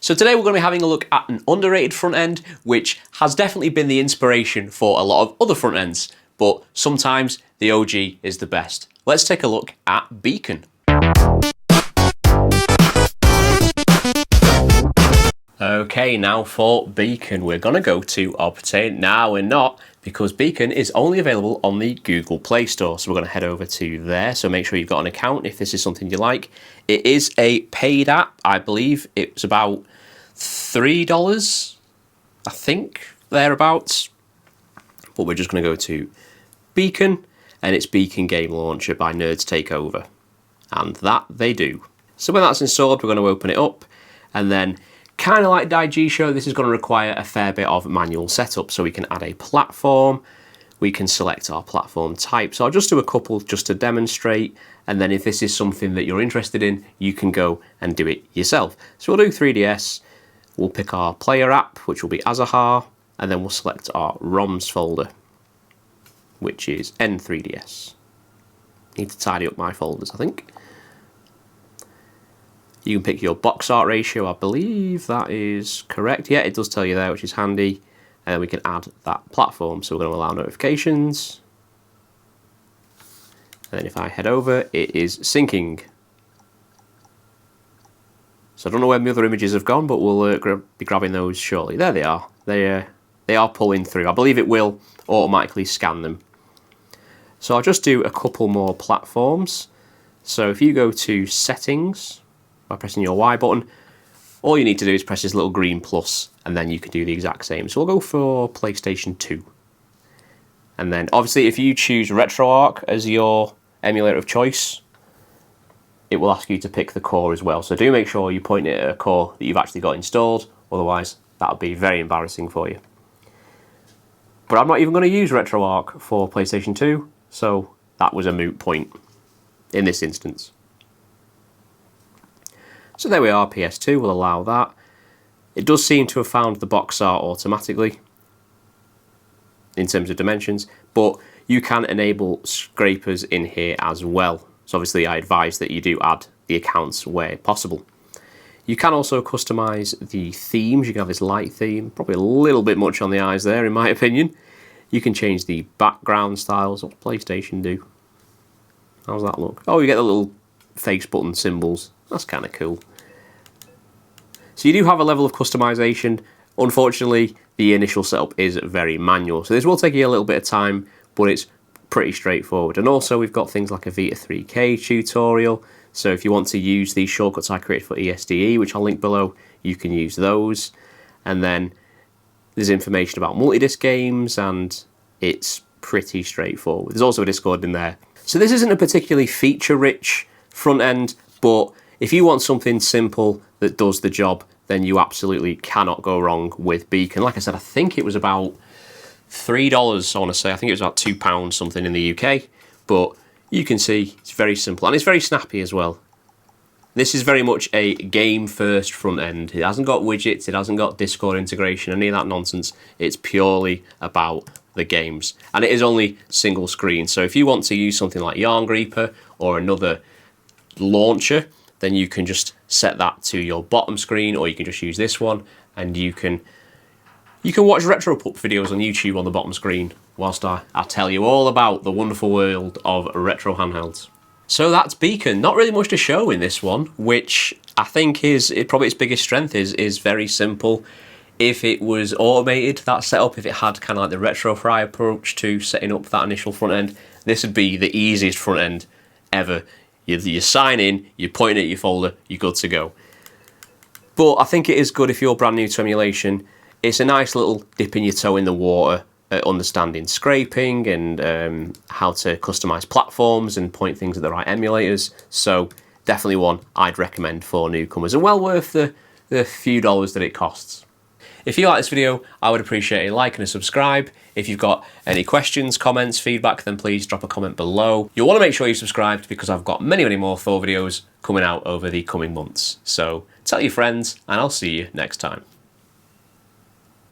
So today we're going to be having a look at an underrated front end, which has definitely been the inspiration for a lot of other front ends, but sometimes the OG is the best. Let's take a look at Beacon. Okay, now for Beacon, we're going to go to Obtain. Now we're not, because Beacon is only available on the Google Play Store. So we're going to head over to there. So make sure you've got an account if this is something you like. It is a paid app. I believe it's about $3, I think, thereabouts. But we're just going to go to Beacon, and it's Beacon Game Launcher by Nerds Takeover. And that they do. So when that's installed, we're going to open it up, and then kind of like Daiji Show, this is going to require a fair bit of manual setup. So we can add a platform, we can select our platform type. So I'll just do a couple just to demonstrate, and then if this is something that you're interested in, you can go and do it yourself. So we'll do 3DS, we'll pick our player app, which will be Azahar, and then we'll select our ROMs folder, which is N3DS. Need to tidy up my folders, I think. You can pick your box art ratio, I believe that is correct. Yeah, it does tell you there, which is handy. And then we can add that platform. So we're going to allow notifications. And then if I head over, it is syncing. So I don't know where my other images have gone, but we'll be grabbing those shortly. There they are. They are pulling through. I believe it will automatically scan them. So I'll just do a couple more platforms. So if you go to Settings, by pressing your Y button, all you need to do is press this little green plus, and then you can do the exact same. So we'll go for PlayStation 2. And then obviously if you choose RetroArch as your emulator of choice, it will ask you to pick the core as well. So do make sure you point it at a core that you've actually got installed, otherwise that would be very embarrassing for you. But I'm not even going to use RetroArch for PlayStation 2, so that was a moot point in this instance. So there we are, PS2, we'll allow that. It does seem to have found the box art automatically in terms of dimensions, but you can enable scrapers in here as well. So obviously I advise that you do add the accounts where possible. You can also customize the themes. You can have this light theme, probably a little bit much on the eyes there in my opinion. You can change the background styles. What does PlayStation do? How's that look? Oh, you get the little face button symbols. That's kind of cool. So you do have a level of customization. Unfortunately, the initial setup is very manual. So this will take you a little bit of time, but it's pretty straightforward. And also we've got things like a Vita 3K tutorial. So if you want to use these shortcuts I created for ESDE, which I'll link below, you can use those. And then there's information about multi-disc games, and it's pretty straightforward. There's also a Discord in there. So this isn't a particularly feature-rich front end, but if you want something simple that does the job, then you absolutely cannot go wrong with Beacon. Like I said, I think it was about $3, I want to say. I think it was about £2 something in the UK. But you can see it's very simple, and it's very snappy as well. This is very much a game-first front end. It hasn't got widgets, it hasn't got Discord integration, any of that nonsense. It's purely about the games. And it is only single screen. So if you want to use something like Yarn Reaper or another launcher, then you can just set that to your bottom screen, or you can just use this one, and you can watch RetroPup videos on YouTube on the bottom screen whilst I tell you all about the wonderful world of retro handhelds. So that's Beacon. Not really much to show in this one, which I think is probably its biggest strength is very simple. If it was automated, that setup, if it had kind of like the RetroFry approach to setting up that initial front end, this would be the easiest front end ever. You sign in, you point at your folder, you're good to go. But I think it is good if you're brand new to emulation. It's a nice little dipping your toe in the water at understanding scraping and how to customize platforms and point things at the right emulators. So definitely one I'd recommend for newcomers, and well worth the few dollars that it costs. If you like this video, I would appreciate a like and a subscribe. If you've got any questions, comments, feedback, then please drop a comment below. You'll want to make sure you're subscribed, because I've got many more Thor videos coming out over the coming months. So tell your friends, and I'll see you next time.